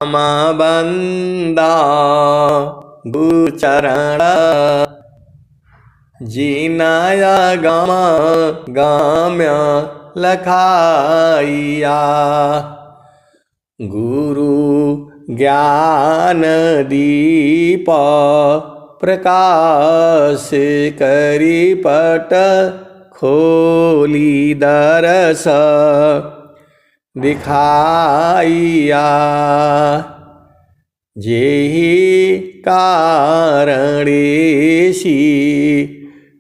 बंदा गुचरण जीनाया गामा गाम्य लखाइया। गुरु ज्ञान दीप प्रकाश करी पट खोली दरस दिखाइया। जेहि कारणेशी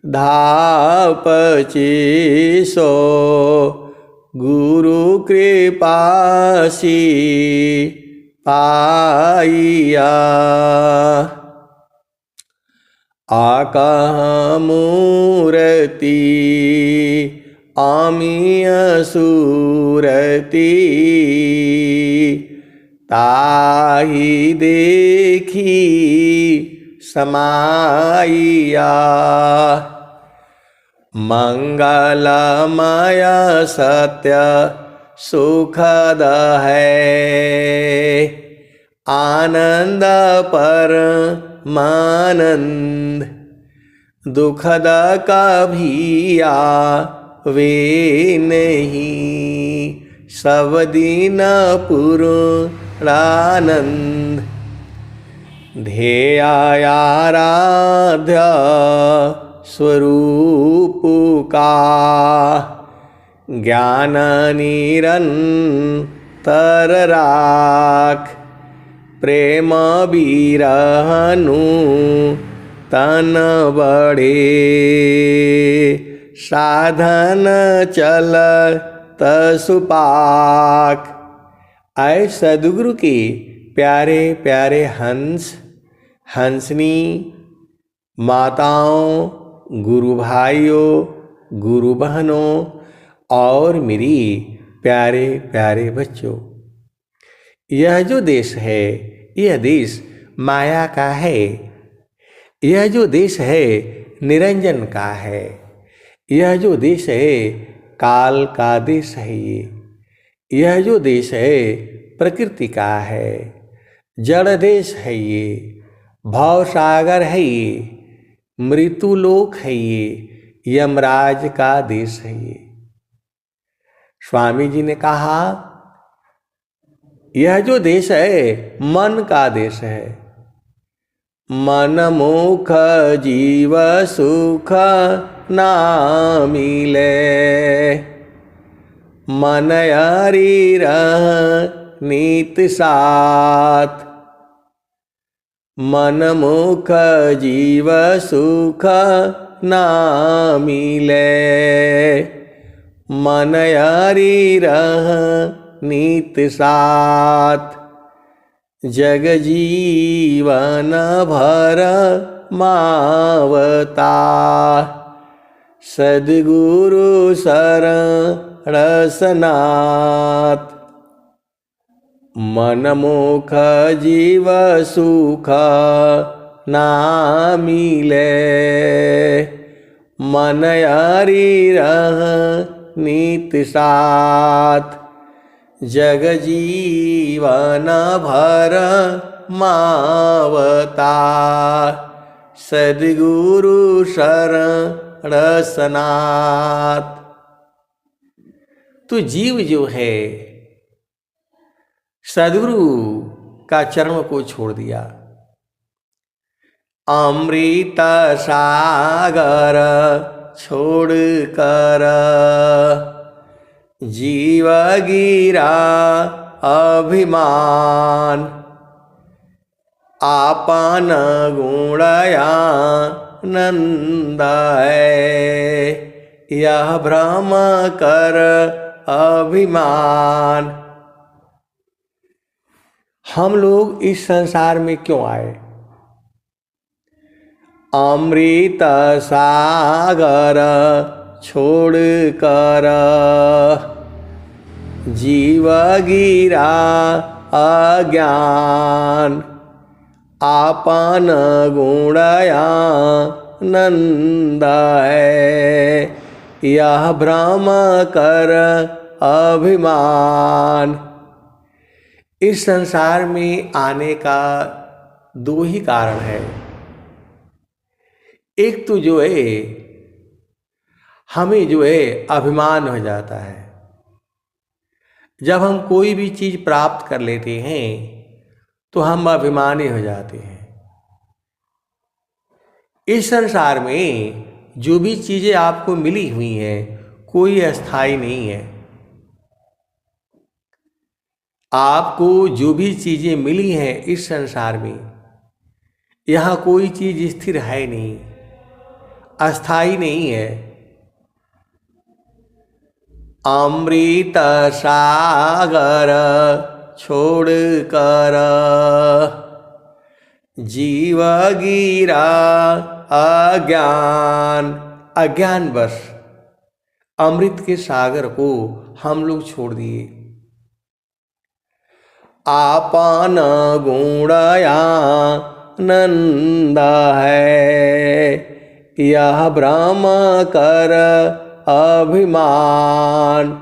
धापचे सो गुरु कृपासी पाइया। आकह मूर्ति आमीय सूरति ताहि देखी समाइया। मंगलमय सत्य सुखद है आनंद परमानंद। दुखद कभिया वे नहीं सब दिन पूर्णानंद। ध्येयाराध्य स्वरूप का ज्ञान निरंतर राख। प्रेम बिरहनु तन बढ़े साधन चल तसुपाक। आए सदगुरु के प्यारे प्यारे हंस हंसनी माताओं गुरु भाइयों गुरु बहनों और मेरी प्यारे प्यारे बच्चों, यह जो देश है यह देश माया का है। यह जो देश है निरंजन का है। यह जो देश है काल का देश है। यह जो देश है प्रकृति का है। जड़ देश है ये, भव सागर है ये, मृत्युलोक है ये, यमराज का देश है ये। स्वामी जी ने कहा यह जो देश है मन का देश है। मन मुख जीव सुख ना मिले मन यारी रह नीत साथ। मन मुख जीव सुख ना मिले मन यारी रह नीत साथ। जग जीवन भर मावता सद्गुरु शरण सनाथ। मन मुख जीव सुख ना मिले मन यारी रह नीत साथ। जग जीवन भर मावता सद्गुरु शरण सनाथ। तो जीव जो है सद्गुरु का चरण को छोड़ दिया। अमृत सागर छोड़ कर जीव गिरा अभिमान। आपन गुणया नंद है यह भ्रम कर अभिमान। हम लोग इस संसार में क्यों आए? अमृत सागर छोड़ कर जीव गिरा अज्ञान। आपन गुणया नंद है यह भ्रम कर अभिमान। इस संसार में आने का दो ही कारण है। एक तो जो है हमें जो है अभिमान हो जाता है। जब हम कोई भी चीज़ प्राप्त कर लेते हैं तो हम अभिमानी हो जाते हैं। इस संसार में जो भी चीज़ें आपको मिली हुई हैं कोई अस्थाई नहीं है। आपको जो भी चीज़ें मिली हैं इस संसार में, यहाँ कोई चीज़ स्थिर है नहीं, अस्थाई नहीं है। अमृत सागर छोड़ कर जीव गिरा अज्ञानवश अमृत के सागर को हम लोग छोड़ दिए। आपन गुणया नंद है यह भ्रम कर अभिमान।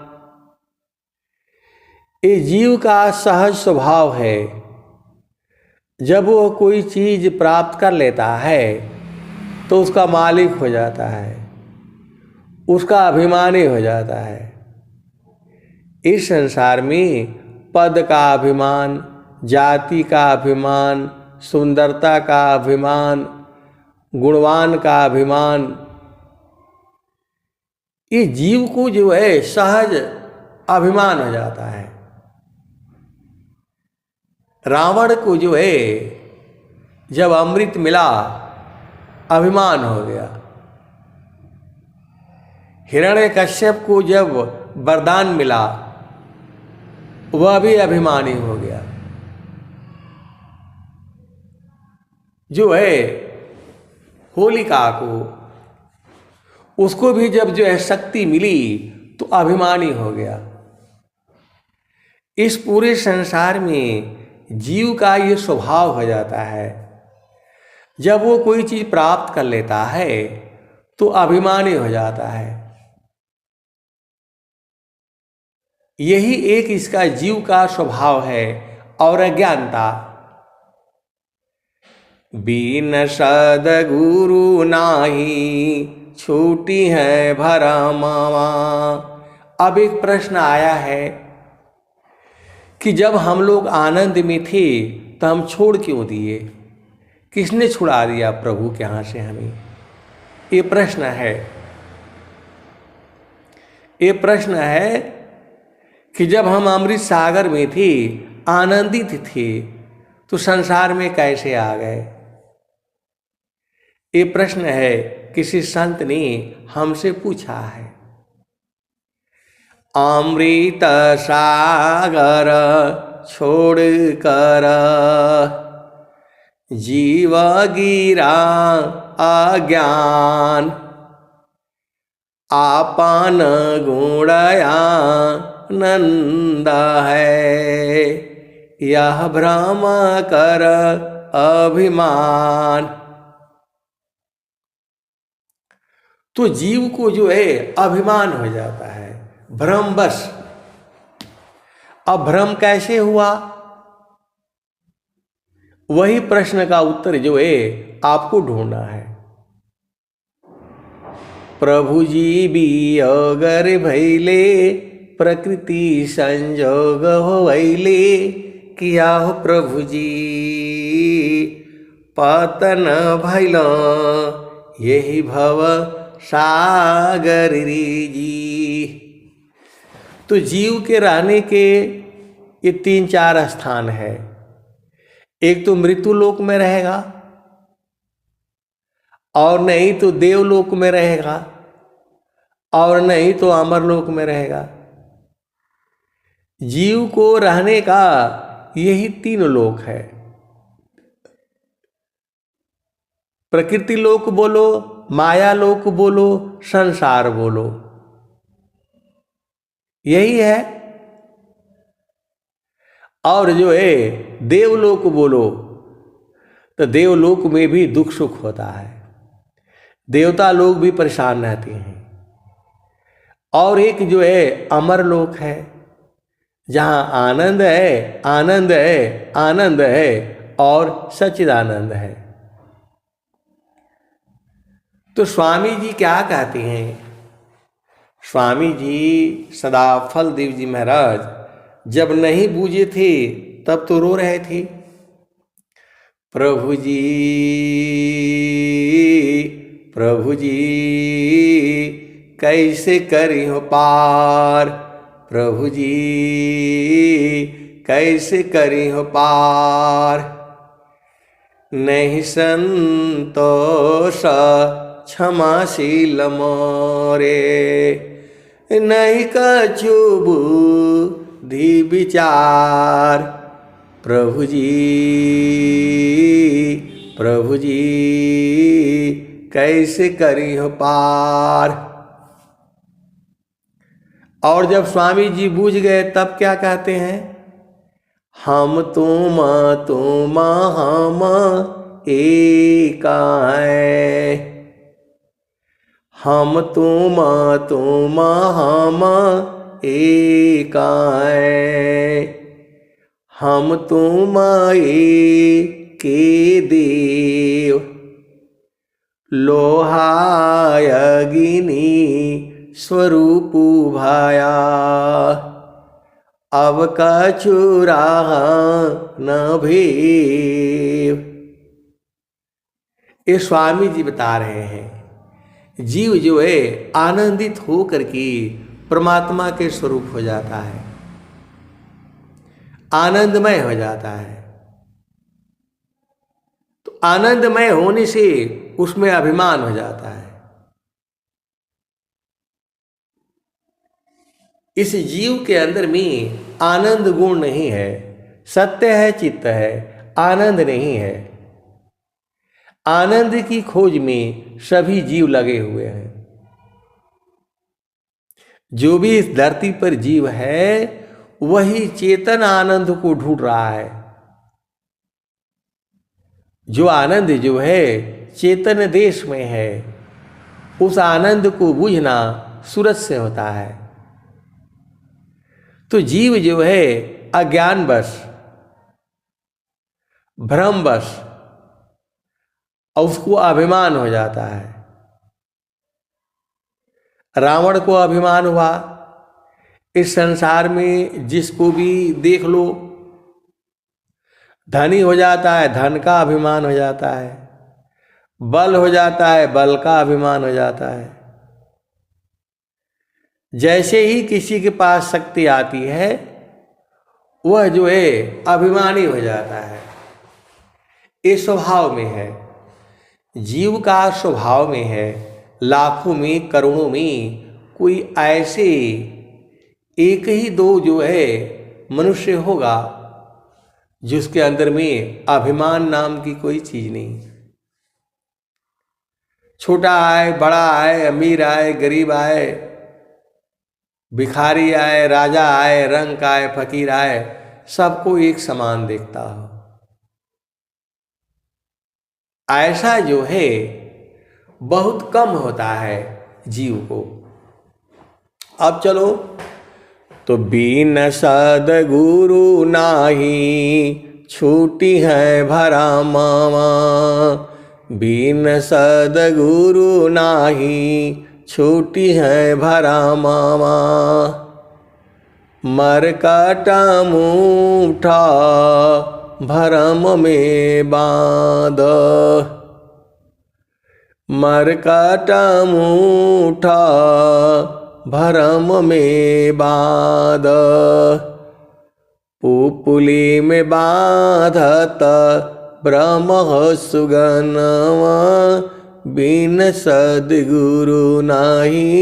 ये जीव का सहज स्वभाव है। जब वो कोई चीज़ प्राप्त कर लेता है तो उसका मालिक हो जाता है, उसका अभिमानी हो जाता है। इस संसार में पद का अभिमान, जाति का अभिमान, सुंदरता का अभिमान, गुणवान का अभिमान, ये जीव को जो है सहज अभिमान हो जाता है। रावण को जो है जब अमृत मिला अभिमान हो गया। हिरण्यकश्यप को जब वरदान मिला वह भी अभिमानी हो गया। जो है होलिका को, उसको भी जब जो है शक्ति मिली तो अभिमानी हो गया। इस पूरे संसार में जीव का ये स्वभाव हो जाता है। जब वो कोई चीज़ प्राप्त कर लेता है तो अभिमानी हो जाता है। यही एक इसका जीव का स्वभाव है। और अज्ञानता, बिन सद्गुरु नाही छूटी है भरमावा। अब एक प्रश्न आया है कि जब हम लोग आनंद में थे तो हम छोड़ क्यों दिए? किसने छुड़ा दिया प्रभु के यहाँ से हमें? ये प्रश्न है। ये प्रश्न है कि जब हम अमृत सागर में थे, आनंदित थे, तो संसार में कैसे आ गए? ये प्रश्न है किसी संत ने हमसे पूछा है। अमृत सागर छोड़ कर जीव गिरा अज्ञान, आपन गुणया नंद है यह भ्रम कर अभिमान। तो जीव को जो है अभिमान हो जाता है, भ्रमवश। अब भ्रम कैसे हुआ? वही प्रश्न का उत्तर जो है आपको ढूंढना है। प्रभु जी वियोग भैले प्रकृति संजोग होइले, किया हो प्रभु जी पतन भैल यही भव सागर जी। तो जीव के रहने के ये 3-4 स्थान है। एक तो मृत्यु लोक में रहेगा, और नहीं तो देवलोक में रहेगा, और नहीं तो अमरलोक में रहेगा। जीव को रहने का यही 3 लोक है। प्रकृति लोक बोलो, माया लोक बोलो, संसार बोलो, यही है। और जो है देवलोक बोलो तो देवलोक में भी दुख सुख होता है, देवता लोग भी परेशान रहते हैं। और एक जो है अमर लोक है, जहाँ आनंद है, आनंद है, आनंद है और सच्चिदानंद है। तो स्वामी जी क्या कहते हैं? स्वामी जी सदाफल देव जी महाराज जब नहीं बूझे थे तब तो रो रहे थे। प्रभु जी, प्रभु जी कैसे करी हो पार, प्रभु जी कैसे करी हो पार। नहीं संतोष क्षमाशील मोरे, नहीं कछु बुद्धि विचार, प्रभु जी, प्रभु जी कैसे करी हो पार। और जब स्वामी जी बूझ गए तब क्या कहते हैं? हम तुम हम एक हैं, हम तुम हम एक हैं, हम तुम एक देव, लोहाय अग्नि स्वरूप भाया, अब कछु राह न भेव। ये स्वामी जी बता रहे हैं जीव जो है आनंदित हो करके परमात्मा के स्वरूप हो जाता है, आनंदमय हो जाता है। तो आनंदमय होने से उसमें अभिमान हो जाता है। इस जीव के अंदर में आनंद गुण नहीं है, सत्य है, चित्त है, आनंद नहीं है। आनंद की खोज में सभी जीव लगे हुए हैं। जो भी इस धरती पर जीव है वही चेतन आनंद को ढूंढ रहा है। जो आनंद जो है चेतन देश में है, उस आनंद को बूझना सूरज से होता है। तो जीव जो है अज्ञानवश, भ्रमवश, और उसको अभिमान हो जाता है। रावण को अभिमान हुआ, इस संसार में जिसको भी देख लो धनी हो जाता है, धन का अभिमान हो जाता है, बल हो जाता है, बल का अभिमान हो जाता है। जैसे ही किसी के पास शक्ति आती है वह जो है अभिमानी हो जाता है। ये स्वभाव में है, जीव का स्वभाव में है। लाखों में करोड़ों में कोई ऐसे एक ही दो जो है मनुष्य होगा जिसके अंदर में अभिमान नाम की कोई चीज नहीं। छोटा आए, बड़ा आए, अमीर आए, गरीब आए, भिखारी आए, राजा आए, रंक आए, फकीर आए, सबको एक समान देखता हो। ऐसा जो है बहुत कम होता है जीव को। अब चलो, तो बिन सद्गुरु नाही छूटी है भरा मामा, बिन सद्गुरु नाही छूटी है भरा मामा, मरकटा मुठा भरम में बांध, मरकटा मुठा भरम में बांध, पुपुली में बांधत ब्रह्म सुगनवा, बिन सद्गुरु नाही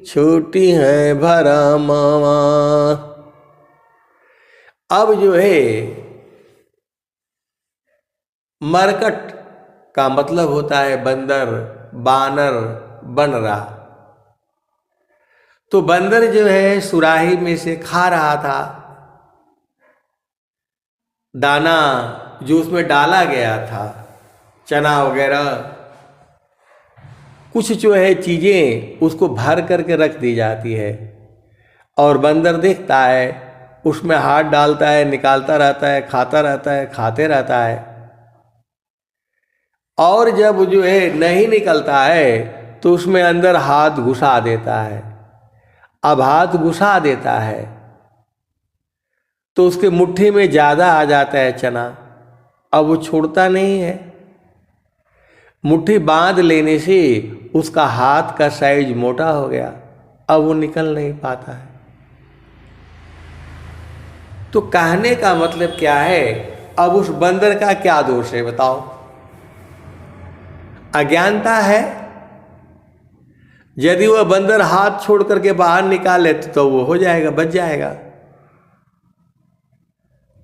छूटी है भरा मामा। अब जो है मरकट का मतलब होता है बंदर, बानर, बनरा। तो बंदर जो है सुराही में से खा रहा था दाना जो उसमें डाला गया था, चना वगैरह कुछ जो है चीज़ें उसको भर करके रख दी जाती है। और बंदर देखता है उसमें हाथ डालता है, निकालता रहता है, खाता रहता है, खाते रहता है। और जब जो है नहीं निकलता है तो उसमें अंदर हाथ घुसा देता है। अब हाथ घुसा देता है तो उसके मुट्ठी में ज़्यादा आ जाता है चना, अब वो छोड़ता नहीं है। मुट्ठी बांध लेने से उसका हाथ का साइज मोटा हो गया, अब वो निकल नहीं पाता है। तो कहने का मतलब क्या है, अब उस बंदर का क्या दोष है बताओ? अज्ञानता है। यदि वह बंदर हाथ छोड़ करके बाहर निकाले तो वो हो जाएगा, बच जाएगा।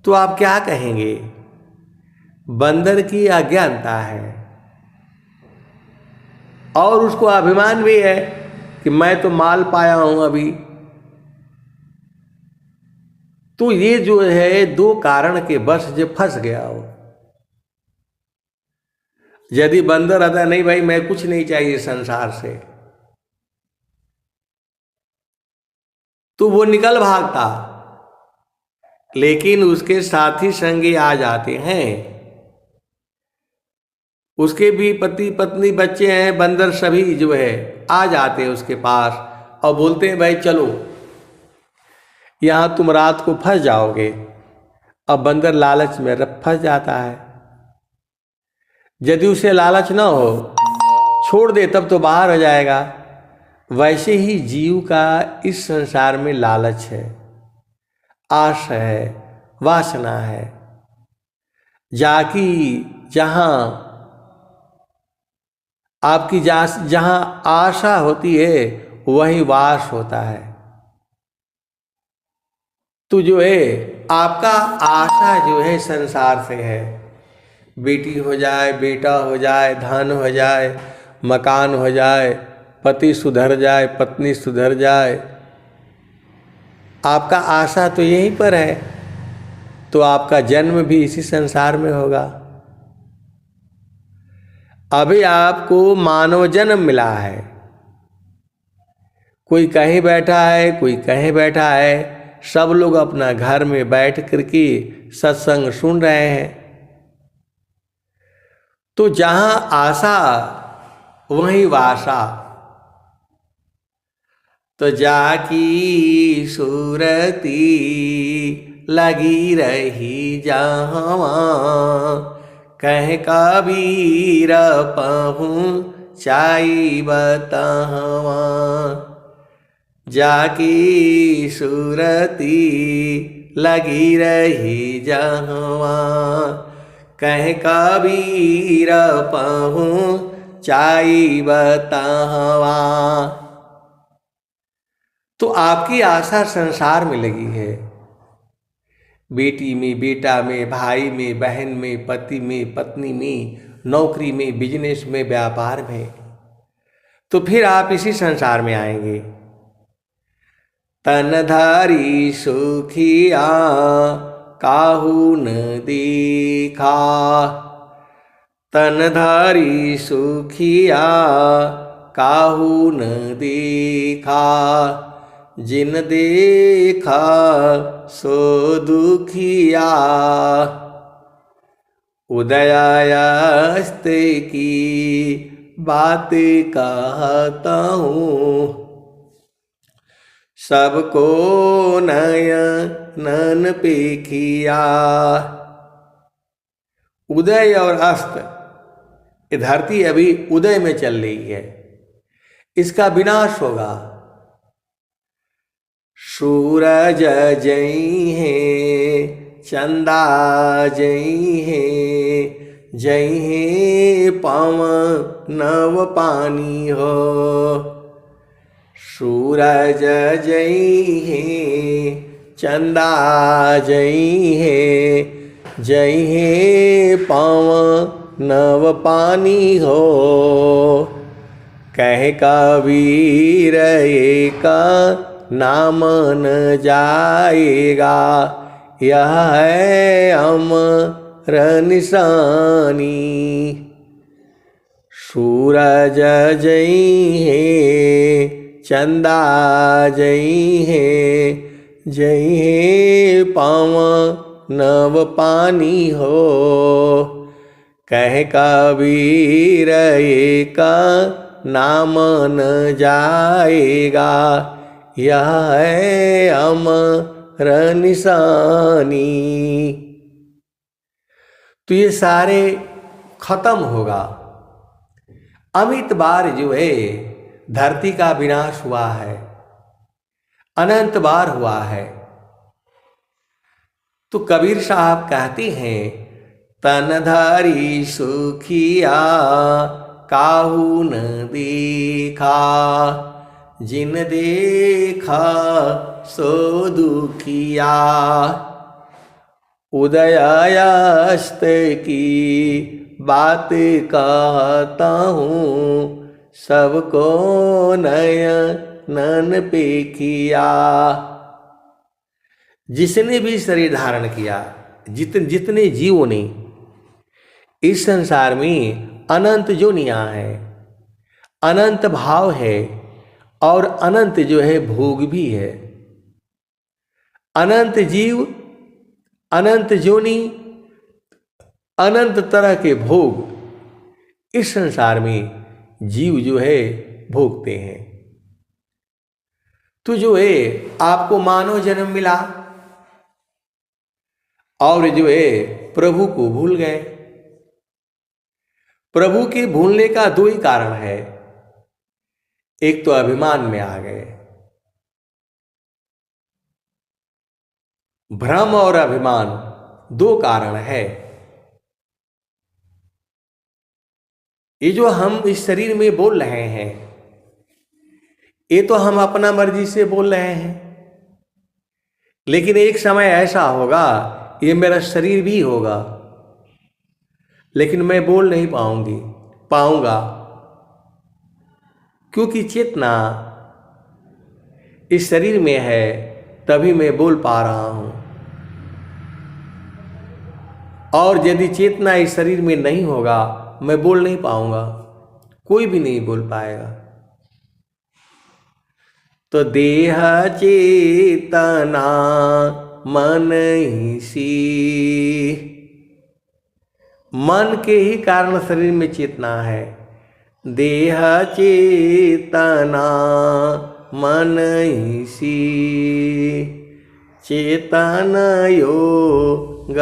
तो आप क्या कहेंगे? बंदर की अज्ञानता है और उसको अभिमान भी है कि मैं तो माल पाया हूं अभी। तो ये जो है दो कारण के बस जो फंस गया हो। यदि बंदर आता नहीं भाई मैं कुछ नहीं चाहिए संसार से, तो वो निकल भागता, लेकिन उसके साथी संगी आ जाते हैं, उसके भी पति पत्नी बच्चे हैं, बंदर सभी जो है आ जाते हैं उसके पास और बोलते हैं भाई चलो यहाँ तुम रात को फंस जाओगे। अब बंदर लालच में फंस जाता है। यदि उसे लालच ना हो, छोड़ दे तब तो बाहर हो जाएगा। वैसे ही जीव का इस संसार में लालच है, आश है, वासना है। जाकी जहाँ आपकी जहाँ आशा होती है वहीं वास होता है। तो जो है आपका आशा जो है संसार से है, बेटी हो जाए, बेटा हो जाए, धन हो जाए, मकान हो जाए, पति सुधर जाए, पत्नी सुधर जाए, आपका आशा तो यहीं पर है। तो आपका जन्म भी इसी संसार में होगा। अभी आपको मानव जन्म मिला है, कोई कहीं बैठा है, कोई कहीं बैठा है, सब लोग अपना घर में बैठ करके सत्संग सुन रहे हैं। तो जहां आशा वहीं वासा। तो जाकी सूरती लगी रही जहाँ, कह कबीर पहुँचाई बतावा। जाकी सूरती लगी रही जहाँ, कह कबीर पहुँचाई बतावा। तो आपकी आशा संसार में लगी है, बेटी में, बेटा में, भाई में, बहन में, पति में, पत्नी में, नौकरी में, बिजनेस में, व्यापार में। तो फिर आप इसी संसार में आएंगे। तनधारी सुखिया काहू न देखा, तनधारी सुखिया काहू न देखा, जिन देखा सो दुखिया। उदयास्ते की बात कहता हूँ, सबको नयन पे किया। उदय और अस्त, ये धरती अभी उदय में चल रही है, इसका विनाश होगा। सूरज जई है, चंदा जई है, जई है पवन नव पानी हो। सूरज जई है, चंदा जई है, जई है पवन नव पानी हो। कह कबीर का नाम न जाएगा, यह है अमर निशानी। सूरज जई है, चंदा जई है, जय हे पाँव नव पानी हो, कह कबीर का नाम न जाएगा, यह है अमर निशानी। तो ये सारे खत्म होगा। अमित बार जो है धरती का विनाश हुआ है, अनंत बार हुआ है। तो कबीर साहब कहते हैं, तनधारी सुखिया काहू न देखा, जिन देखा सो दुखिया। उदयास्त की बात कहता हूँ, सबको नयन पे किया। जिसने भी शरीर धारण किया, जितने जीवों ने इस संसार में अनंत जोनियां हैं, अनंत भाव है और अनंत जो है भोग भी है। अनंत जीव, अनंत जोनि, अनंत तरह के भोग इस संसार में जीव जो है भोगते हैं। तो जो है आपको मानव जन्म मिला और जो है प्रभु को भूल गए। प्रभु के भूलने का दो ही कारण है, एक तो अभिमान में आ गए। भ्रम और अभिमान दो कारण है। ये जो हम इस शरीर में बोल रहे हैं, ये तो हम अपना मर्जी से बोल रहे हैं, लेकिन एक समय ऐसा होगा ये मेरा शरीर भी होगा, लेकिन मैं बोल नहीं पाऊंगा, क्योंकि चेतना इस शरीर में है, तभी मैं बोल पा रहा हूं। और यदि चेतना इस शरीर में नहीं होगा, मैं बोल नहीं पाऊंगा, कोई भी नहीं बोल पाएगा। तो देह चेतना मन ही सी, मन के ही कारण शरीर में चेतना है। देह चेतना मन ही सी, चेतन योगयधार।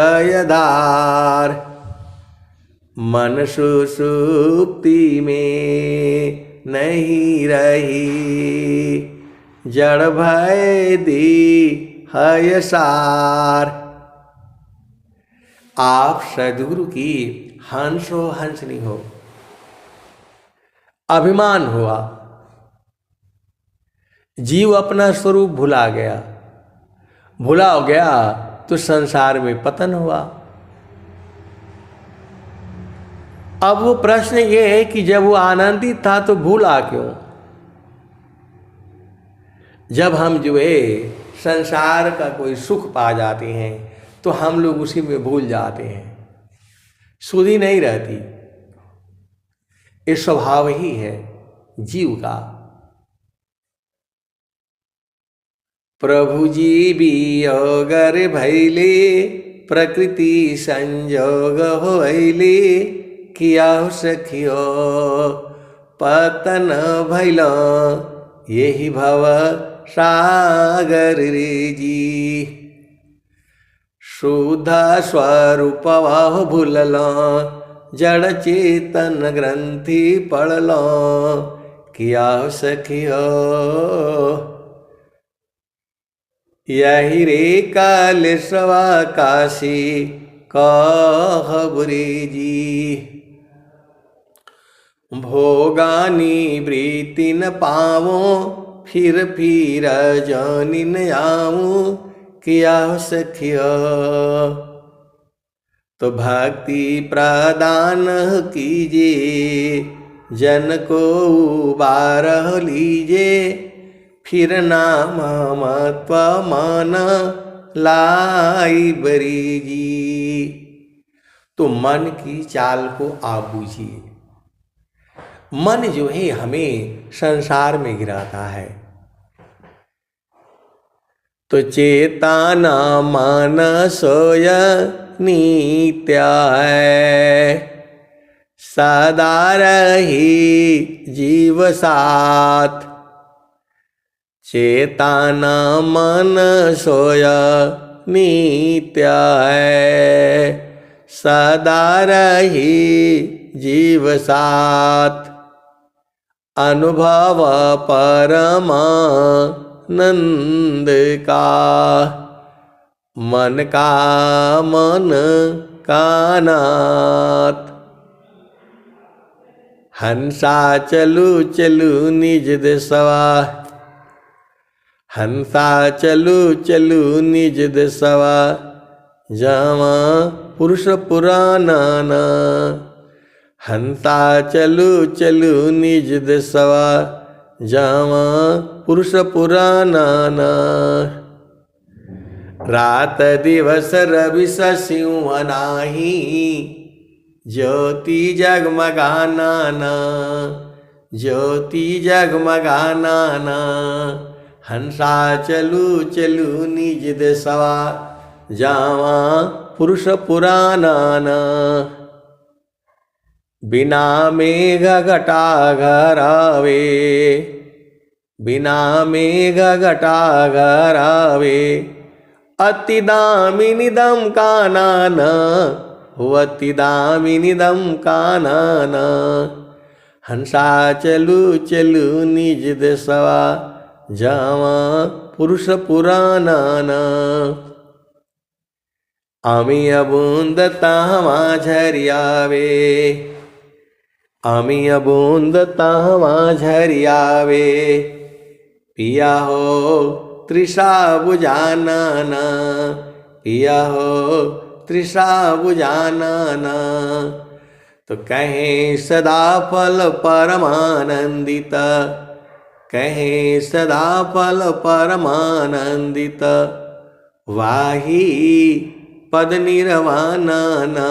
मन सुषुप्ति में नहीं रही, जड़ भय देह सार। आप सद्गुरु की हंसो हंसनी हो, अभिमान हुआ, जीव अपना स्वरूप भुला गया, भुला हो गया तो संसार में पतन हुआ। अब वो प्रश्न ये है कि जब वो आनंदित था तो भूला क्यों? जब हम जो है संसार का कोई सुख पा जाते हैं तो हम लोग उसी में भूल जाते हैं, सुधि नहीं रहती। ये स्वभाव ही है जीव का। प्रभु जी वियोगर भैले, प्रकृति संजोग होइले, किया सखियो पतन भैल, यही भव सागर रे जी। शुद्ध स्वरूप वह भूलल, जड़ चेतन ग्रंथि पड़ल, किया सखियो यही रे कालेश्वा काशी कहबरे जी। भोगानी वृत्ति न पावो, फिर जानी न आऊं, किया सखियो तो भक्ति प्रदान कीजिए, जन को बारह लीजे, फिर नाम मत्व मन लाई बरी जी। तो मन की चाल को आप बूझिए। मन जो है हमें संसार में गिराता है। तो चेता न मन सोय नित्य है, सदा रही जीव साथ। चेता न मन सोय नित्य है, सदा रही जीव साथ। अनुभव परमानंद का, मन का मन का नाथ। हंसा चलू चलू निज देसवा, हंसा चलू चलू निज देसवा। जावा पुरुष पुराना ना, हंसा चलू चलू निज देसवा। जावा पुरुष पुराना ना। रात दिवस रवि सिंह नाही, ज्योति जगमगाना ना, ज्योति जगमगाना ना। हंसा चलू चलू निज देसवा, जावा पुरुष पुराना ना। बिना मेघ घटा घरावे, बिना मेघ घटा घरावे। अति दामिनी दम का नाना, अति दामिनी दम का नाना। हंसा चलू चलू निज देसवा, जावा पुरुष पुराना ना। आमी अबूंद ताहमा झरियावे, आमी अबूंद ताहमा झरियावे। पिया हो तृषा बुझाना ना, पिया हो तृषा बुझाना ना। तो कहें सदा फल परमानंदित, कहें सदा फल परमानंदित। वाही पद निर्वाणा ना,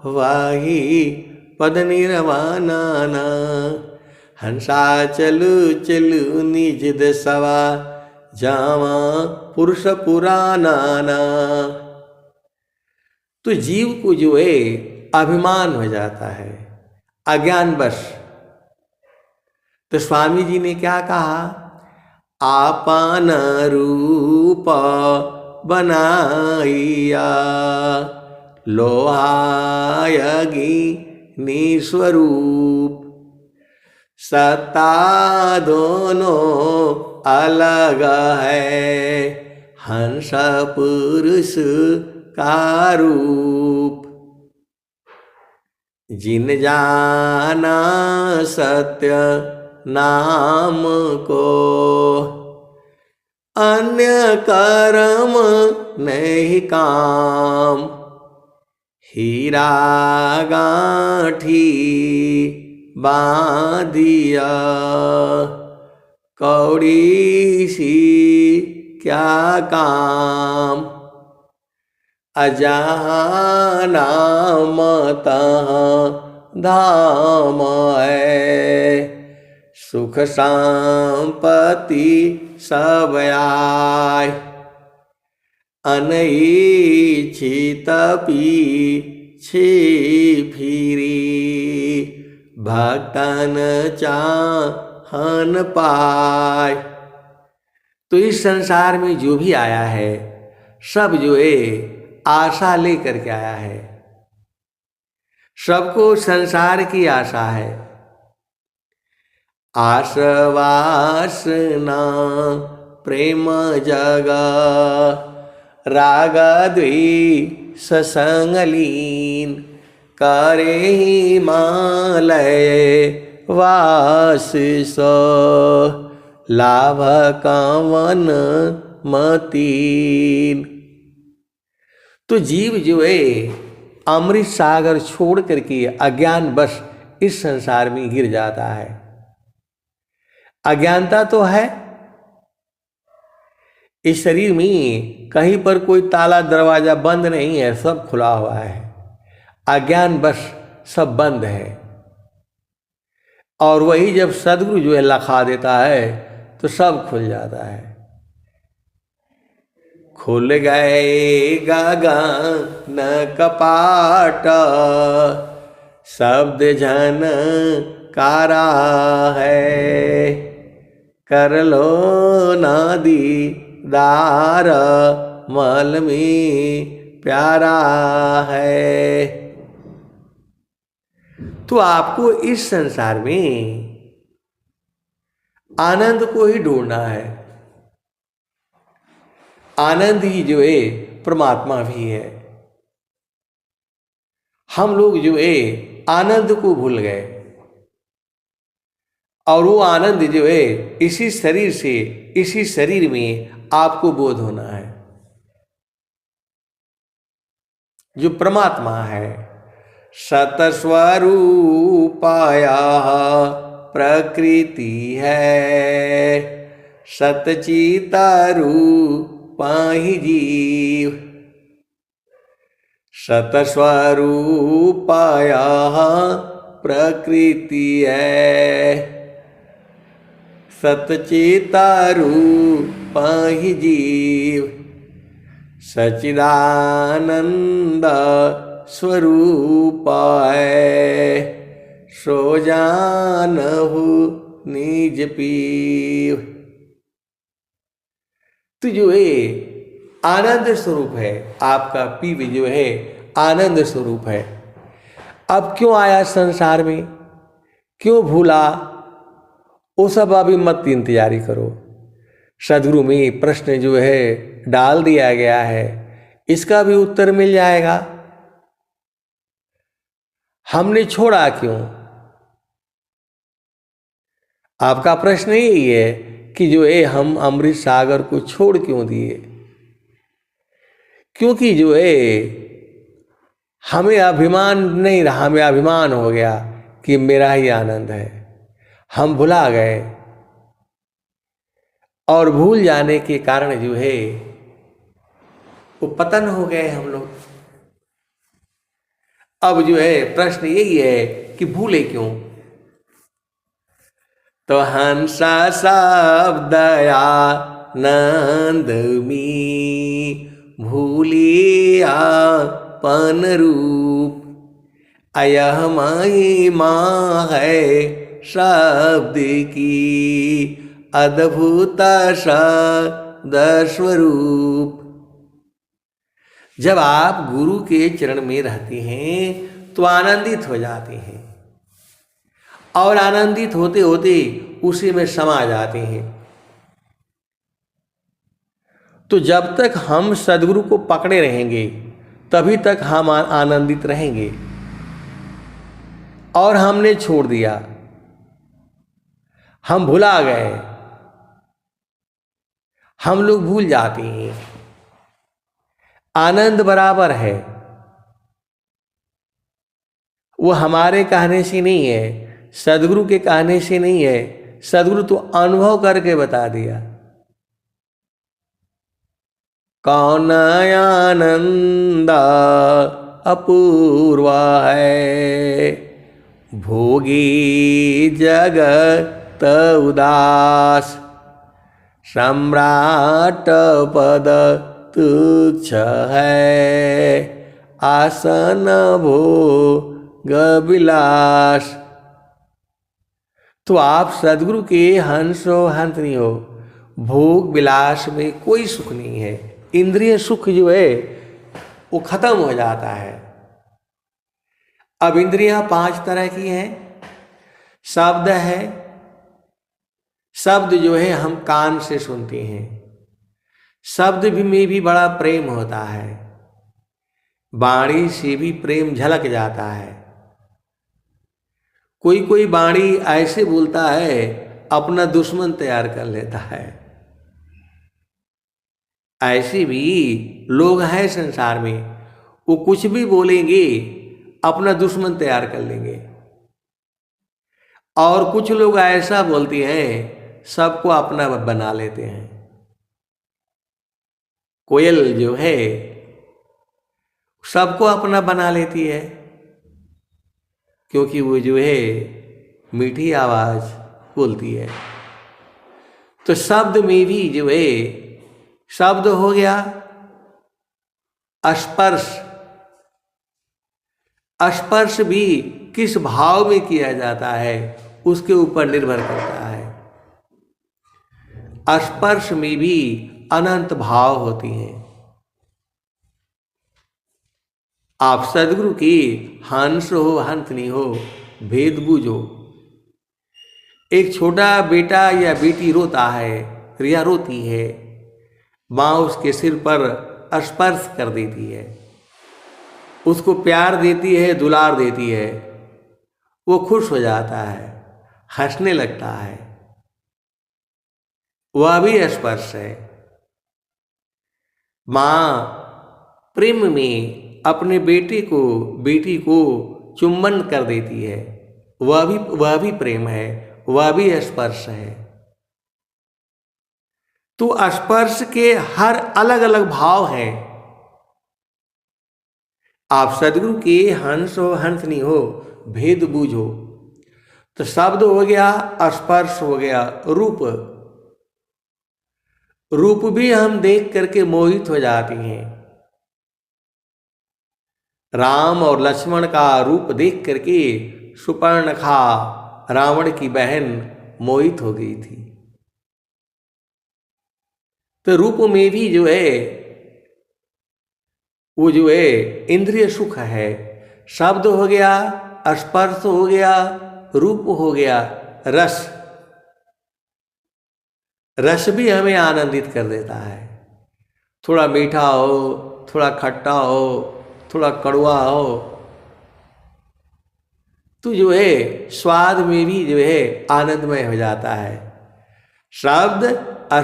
वाही पद निर्वाणा ना। हंसा चलू चलू निज देसवा, जावा पुरुष पुराना ना। तो जीव को जो है अभिमान हो जाता है अज्ञानवश। तो स्वामी जी ने क्या कहा, आपन रूप बनाइया, लोहायगी निस्वरूप। सत्ता दोनों अलग है, हंस पुरुष का रूप। जिन जाना सत्य नाम को, अन्य कर्म नहीं काम। हीरा गांठी बांधिया, कौड़ी सी क्या काम। अजहाँ नाम तहाँ धाम है, सुख संपत्ति सब आय। अनइच्छित पीछे फिरी, भक्तन चाहन पाय। तो इस संसार में जो भी आया है सब जो है आशा लेकर के आया है। सबको संसार की आशा है। आस वासना प्रेम जगा, राग द्वेष संग लीन। करे हिमालय वास सो, लाभ कवन मतीन। तो जीव जो है अमृत सागर छोड़ करके अज्ञानवश इस संसार में गिर जाता है। अज्ञानता तो है, इस शरीर में कहीं पर कोई ताला दरवाजा बंद नहीं है, सब खुला हुआ है। अज्ञानवश सब बंद है। और वही जब सद्गुरु जो है लखा देता है तो सब खुल जाता है। खुल गए गगन कपाट, शब्द झनकारा है, कर लो ना दीदार, मल में प्यारा है। तो आपको इस संसार में आनंद को ही ढूंढना है। आनंद ही जो है परमात्मा भी है। हम लोग जो है आनंद को भूल गए, और वो आनंद जो है इसी शरीर से, इसी शरीर में आपको बोध होना है। जो परमात्मा है, सतस्वरूपाया प्रकृति है, सतचिता रूपा ही जीव। सतस्वरूपाया प्रकृति है, सतचिता रूपा ही जीव। सच्चिदानंद स्वरूप है, सो जानहु निज पीव। तो जो है आनंद स्वरूप है, आपका पीव जो है आनंद स्वरूप है। अब क्यों आया संसार में, क्यों भूला, वो सब अभी मत इंतजारी करो। सदगुरु में प्रश्न जो है डाल दिया गया है, इसका भी उत्तर मिल जाएगा। हमने छोड़ा क्यों? आपका प्रश्न यही है कि जो है हम अमृत सागर को छोड़ क्यों दिए? क्योंकि जो है हमें अभिमान नहीं रहा, हमें अभिमान हो गया कि मेरा ही आनंद है। हम भुला गए, और भूल जाने के कारण जो है वो पतन हो गए हम लोग। अब जो है प्रश्न यही है कि भूले क्यों? तो हंसा शब्दया नंद मी, भूलिया पन रूप। अयह महिमा है शब्द की, अद्भुत शब्द स्वरूप। जब आप गुरु के चरण में रहते हैं तो आनंदित हो जाते हैं, और आनंदित होते होते उसी में समा जाते हैं। तो जब तक हम सद्गुरु को पकड़े रहेंगे तभी तक हम आनंदित रहेंगे। और हमने छोड़ दिया, हम भुला गए, हम लोग भूल जाते हैं। आनंद बराबर है, वो हमारे कहने से नहीं है, सद्गुरु के कहने से नहीं है। सद्गुरु तो अनुभव करके बता दिया। कौन आनंद अपूर्वा है, भोगी जगत उदास। सम्राट पद तुच्छ है, आसन भोग विलास। तो आप सद्गुरु के हंस हो, हंस नहीं हो। भोग विलास में कोई सुख नहीं है। इंद्रिय सुख जो है वो खत्म हो जाता है। अब इंद्रियां 5 तरह की हैं। शब्द है, शब्द जो है हम कान से सुनते हैं। शब्द भी में भी बड़ा प्रेम होता है, वाणी से भी प्रेम झलक जाता है। कोई कोई वाणी ऐसे बोलता है अपना दुश्मन तैयार कर लेता है। ऐसे भी लोग हैं संसार में, वो कुछ भी बोलेंगे अपना दुश्मन तैयार कर लेंगे। और कुछ लोग ऐसा बोलते हैं सबको अपना बना लेते हैं। कोयल जो है सबको अपना बना लेती है, क्योंकि वो जो है मीठी आवाज बोलती है। तो शब्द में भी जो है, शब्द हो गया स्पर्श, स्पर्श भी किस भाव में किया जाता है उसके ऊपर निर्भर करता है। स्पर्श में भी अनंत भाव होती हैं। आप सदगुरु की हंस हो हंसनी हो भेद बूझो। एक छोटा बेटा या बेटी रोता है या रोती है, माँ उसके सिर पर स्पर्श कर देती है, उसको प्यार देती है, दुलार देती है, वो खुश हो जाता है, हंसने लगता है, वह भी स्पर्श है। माँ प्रेम में अपने बेटी को चुंबन कर देती है, वह भी प्रेम है, वह भी स्पर्श है। तो स्पर्श के हर अलग अलग भाव हैं। आप सदगुरु के हंस हो हंसनी हो भेद बूझो। तो शब्द हो गया, स्पर्श हो गया, रूप भी हम देख करके मोहित हो जाते हैं। राम और लक्ष्मण का रूप देख करके सुपर्णखा रावण की बहन मोहित हो गई थी। तो रूप में भी जो है वो जो है इंद्रिय सुख है। शब्द हो गया, स्पर्श हो गया, रूप हो गया, रस भी हमें आनंदित कर देता है। थोड़ा मीठा हो, थोड़ा खट्टा हो, थोड़ा कड़वा हो, तो जो है स्वाद में भी जो है आनंदमय हो जाता है। शब्द,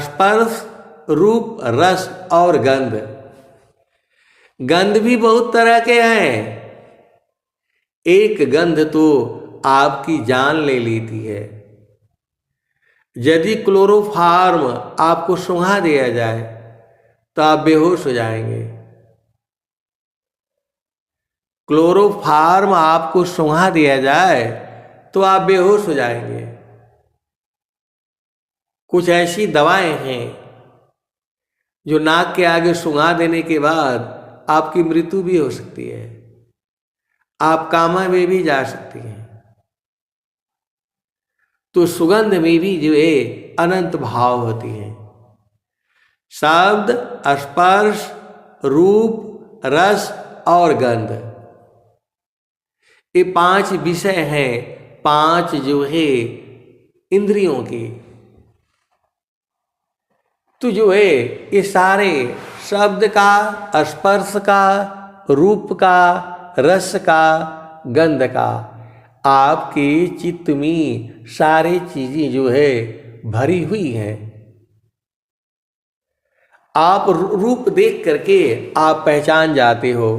स्पर्श, रूप, रस और गंध भी बहुत तरह के हैं। एक गंध तो आपकी जान ले लेती है। यदि क्लोरोफार्म आपको सूंघा दिया जाए तो आप बेहोश हो जाएंगे। क्लोरोफार्म आपको सूंघा दिया जाए तो आप बेहोश हो जाएंगे। कुछ ऐसी दवाएं हैं जो नाक के आगे सूंघा देने के बाद आपकी मृत्यु भी हो सकती है, आप कामा में भी जा सकती हैं। तो सुगंध में भी जो है अनंत भाव होती हैं। शब्द, स्पर्श, रूप, रस और गंध, ये 5 विषय हैं, 5 जो है इंद्रियों के। तो जो है ये सारे शब्द का, स्पर्श का, रूप का, रस का, गंध का, आपके चित्त में सारी चीजें जो है भरी हुई हैं। आप रूप देख करके आप पहचान जाते हो,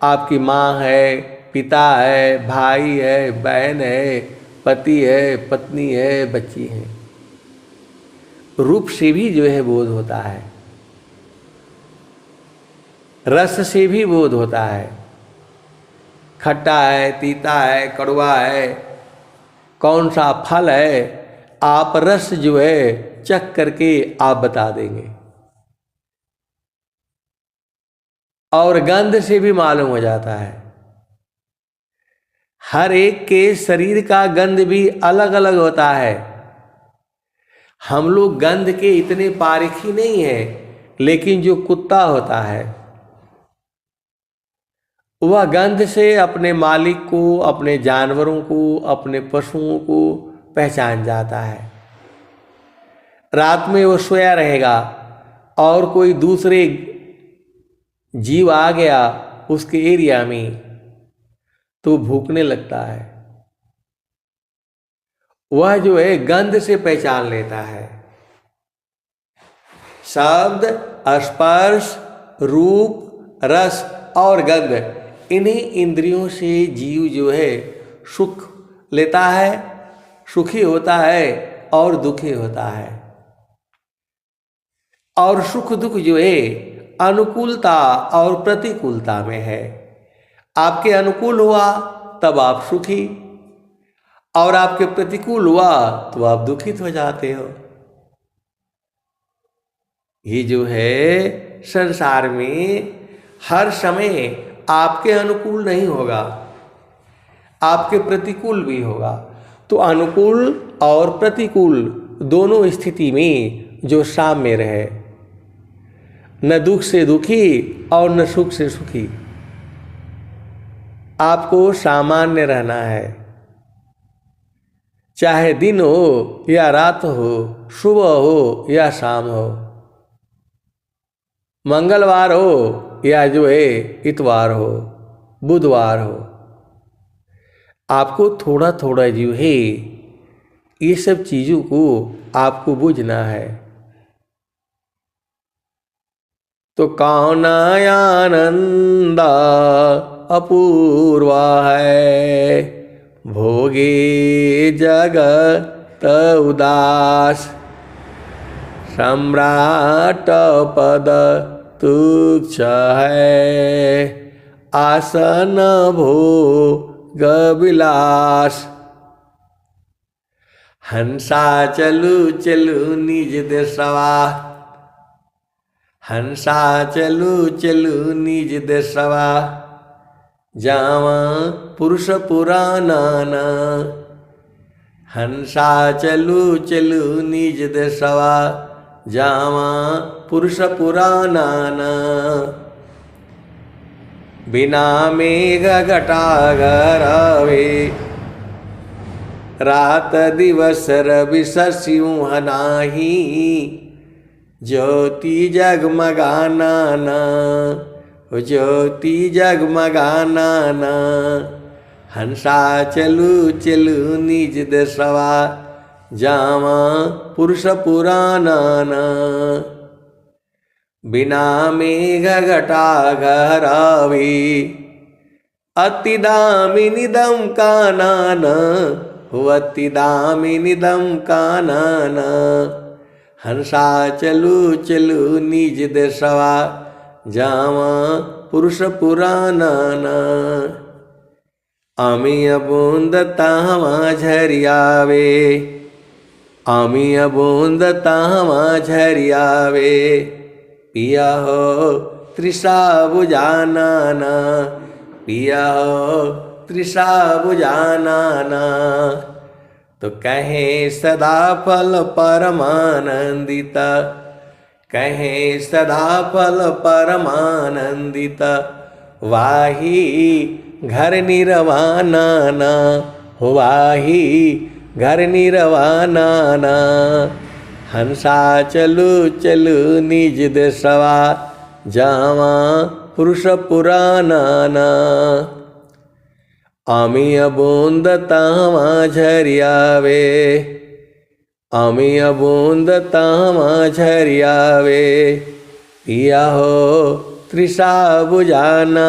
आपकी माँ है, पिता है, भाई है, बहन है, पति है, पत्नी है, बच्ची है। रूप से भी जो है बोध होता है, रस से भी बोध होता है, खट्टा है, तीता है, कड़वा है, कौन सा फल है, आप रस जो है चख करके आप बता देंगे। और गंध से भी मालूम हो जाता है। हर एक के शरीर का गंध भी अलग अलग होता है। हम लोग गंध के इतने पारखी नहीं हैं, लेकिन जो कुत्ता होता है वह गंध से अपने मालिक को, अपने जानवरों को, अपने पशुओं को पहचान जाता है। रात में वो सोया रहेगा और कोई दूसरे जीव आ गया उसके एरिया में तो भूखने लगता है। वह जो है गंध से पहचान लेता है। शब्द, स्पर्श, रूप, रस और गंध, इन्हीं इंद्रियों से जीव जो है सुख लेता है, सुखी होता है और दुखी होता है। और सुख दुख जो है अनुकूलता और प्रतिकूलता में है। आपके अनुकूल हुआ तब आप सुखी, और आपके प्रतिकूल हुआ तो आप दुखित हो जाते हो। ये जो है संसार में हर समय आपके अनुकूल नहीं होगा, आपके प्रतिकूल भी होगा। तो अनुकूल और प्रतिकूल दोनों स्थिति में जो साम्य रहे, न दुख से दुखी और न सुख से सुखी, आपको सामान्य रहना है। चाहे दिन हो या रात हो, सुबह हो या शाम हो, मंगलवार हो या जो है इतवार हो, बुधवार हो, आपको थोड़ा थोड़ा जो है ये सब चीज़ों को आपको बुझना है। तो कौन आनंद अपूर्वा है, भोगे जगत उदास, सम्राट पद तुच्छ है, आसन भोग विलास। हंसा चलू चलू निज देशवा, हंसा चलू चलू निज देशवा, जावा पुरुष पुराना। हंसा चलू चलू निज देशवा, जावा पुरुष पुराना। बिना मेघ घटा घरवे, रात दिवस रवि शशिमुह नाही, ज्योति जगमगाना ना, ज्योति जगमगाना ना। हंसा चलू चलू निज देशवा, जावा पुरुष पुराना। बिना मेघ घटा घरावे, अति दामिनिदम कानन, अति दामिनिदम कानन। हंसा चलू चलू निज देशवा, जावा पुरुष पुराना। अमिय बूंद तावा झरियावे, अमिय बूंद तावा झरियावे, पिया हो तृषा बुझाना, पिया हो तृषा बुझाना। तो कहे सदा फल परमानंदित, कहे सदा फल परमानंदित, वाही घर निर्वाणा ना, वाही घर निर्वाणा ना। हंसा चलू चलू निज देशवा, जावा पुरुष पुराना। अमिय बूंद तावा झरियावे, अमिय बूंद तावा झरियावे, पिया हो तृषा बुझाना,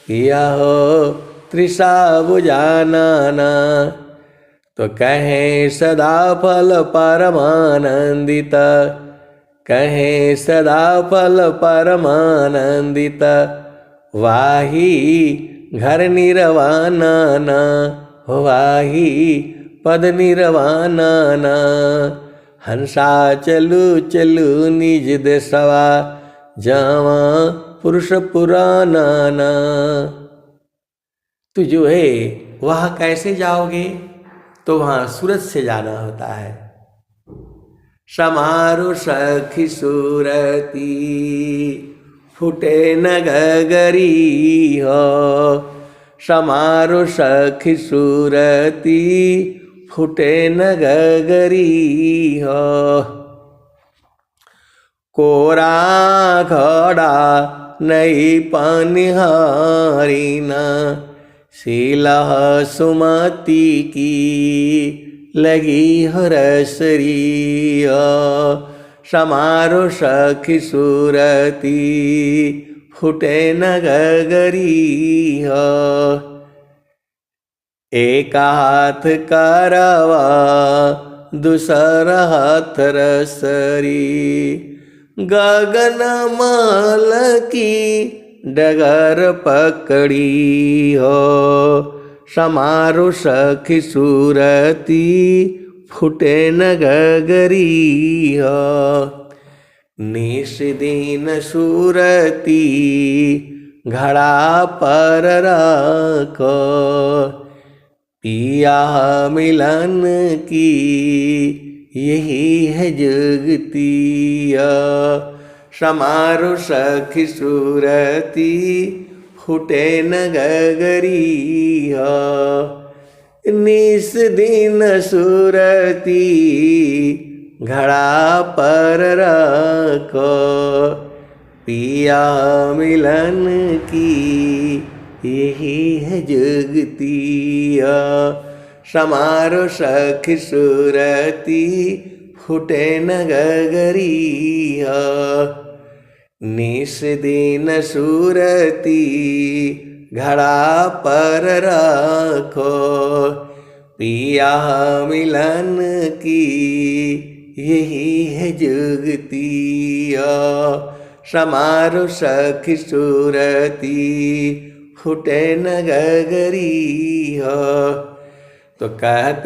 पिया हो तृषा बुझाना। तो कहे सदा फल परमानंदित, कहे सदा फल परमानंदित, वाही घर निर्वाणा ना, वाही पद निर्वाणा। हंसा चलू चलू निज देशवा, जावा पुरुष पुराना। तो जो है वहाँ कैसे जाओगे? तो वहाँ सूरत से जाना होता है। समारो सखी सूरती, फुटे न गगरी हो, समारो सखी सूरती, फुटे न गगरी हो। कोरा घड़ा नहीं पनिहारीना, शीलह सुमति की लगी हरसरी। समारो सखी सूरती, फुटे न गगरी हो। एक हाथ करवा, दूसरा हाथ रसरी, गगन माल की डगर पकड़ी हो। समारो सखी सूरती, फुटे न गगरी हो। निस दिन सुरती घड़ा पर रखो, पिया मिलन की यही है जुगतिया। समारो सखी सुरती फूटे न गगरिया, निस दिन सुरती घड़ा पर रखो, पिया मिलन की यही है जुगतिया। समारो सखी सुरती फूटे न गगरिया, निस दिन सुरती घड़ा पर रखो, पिया मिलन की यही है जुगतिया। समारो सखी सुरती फूटे न गगरिया। तो कहत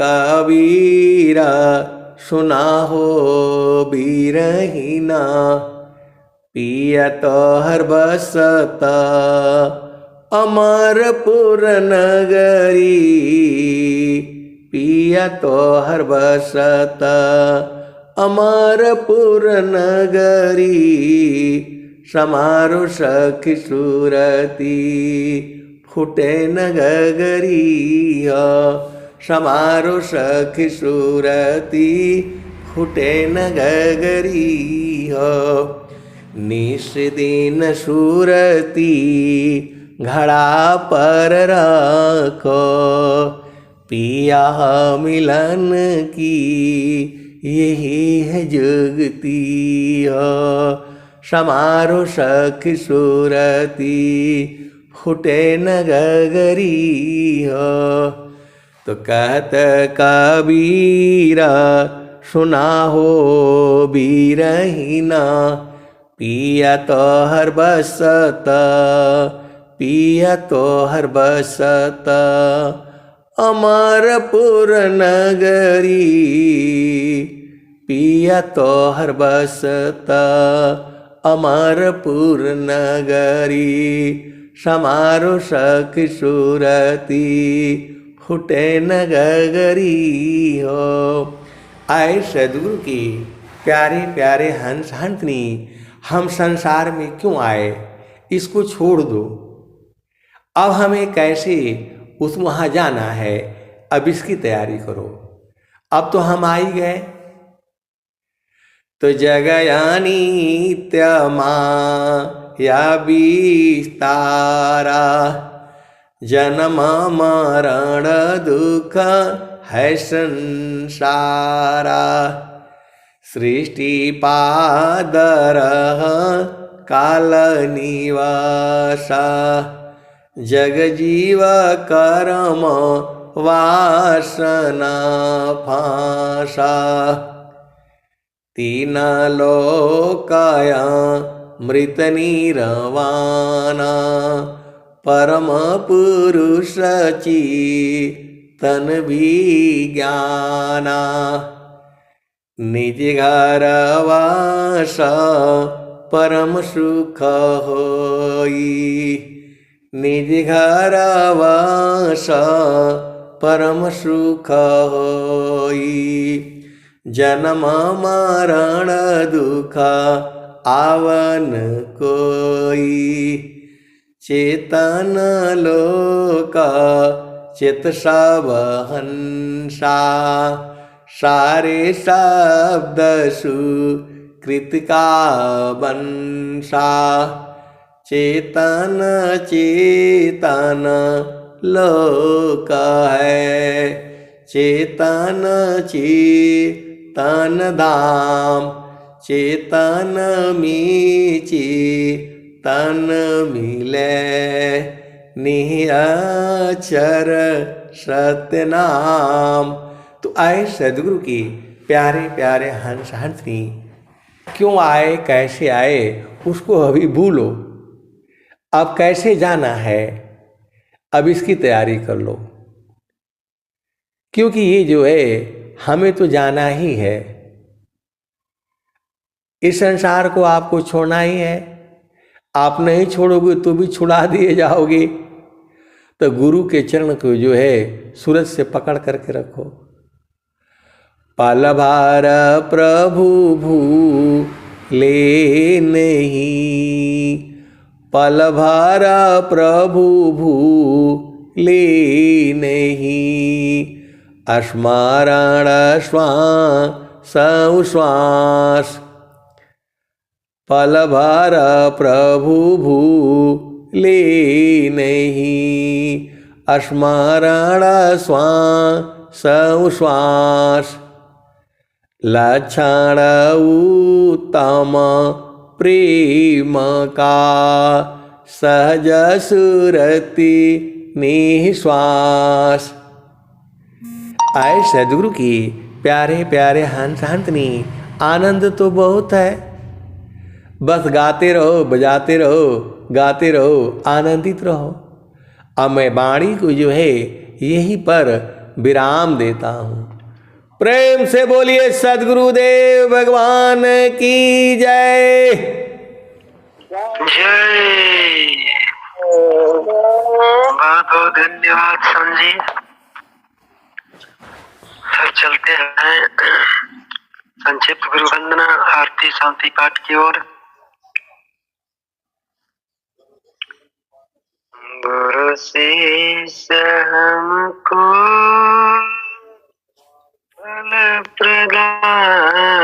कबीरा सुना हो बीरहीना, पिया तोहर बसता अमरपुर नगरी, पिया तोहर बसता अमरपुर नगरी। समारो सखी सुरती फूटे न गगरिया, समारो सखी सुरती फूटे न गगरिया। निस दिन सुरती घड़ा पर रखो, पिया मिलन की यही है जुगतिया। समारो सखी सुरती फूटे न गगरिया। तो कहत कबीरा सुना हो बीरहीना, पिया तोहर बसता, पिया तोहर बसता अमरपुर नगरी, पिया तोहर बसता अमरपुर नगरी। समारो सखी सुरती फूटे न गगरी हो। आए सद्गुरु की प्यारे प्यारे हंस हंसनी, हम संसार में क्यों आए, इसको छोड़ दो। अब हमें कैसे उस वहाँ जाना है, अब इसकी तैयारी करो। अब तो हम आ ही गए। तो जगयानी माया विस्तारा, जन्म मरण दुख है संसारा। सृष्टि पादर काल निवासा, जग जीव कर्म वासना फांसा। तीन लोकाया मृत निरवाना, परम पुरुष चितन विज्ञाना। निज घर वास परम सुख होई, निज घर वास परम सुख होई। जन्म मरण दुख आवन कोई, चेतन लोक चित सब हंसा। सारे शब्द सुकृत का वंशा, चेतन चेतन लोक है। चेतन चेतन धाम, चेतन में चेतन मिले। निअक्षर सत्य नाम। तो आए सद्गुरु की प्यारे प्यारे हंस हंसनी, क्यों आए कैसे आए उसको अभी भूलो। अब कैसे जाना है, अब इसकी तैयारी कर लो। क्योंकि ये जो है हमें तो जाना ही है। इस संसार को आपको छोड़ना ही है। आप नहीं छोड़ोगे तो भी छुड़ा दिए जाओगे। तो गुरु के चरण को जो है सूरज से पकड़ करके रखो। पल भार प्रभु भूले नहीं, पल भार प्रभु भूले नहीं, स्मरण श्वास श्वास, पल भर प्रभु भूले नहीं, स्मरण श्वास श्वास, लक्षण उत्तम प्रेम का सहज सुरति निश्वास। आए सदगुरु की प्यारे प्यारे हंस हंसनी, आनंद तो बहुत है, बस गाते रहो, बजाते रहो, गाते रहो, आनंदित रहो। अब मैं वाणी को जो है यहीं पर विराम देता हूँ। प्रेम से बोलिए सद्गुरुदेव भगवान की जय। जय। बहुत बहुत धन्यवाद समझी। फिर चलते हैं संक्षिप्त गुरु वंदना आरती शांति पाठ की ओर। गुरु शीश हमको फल प्रदान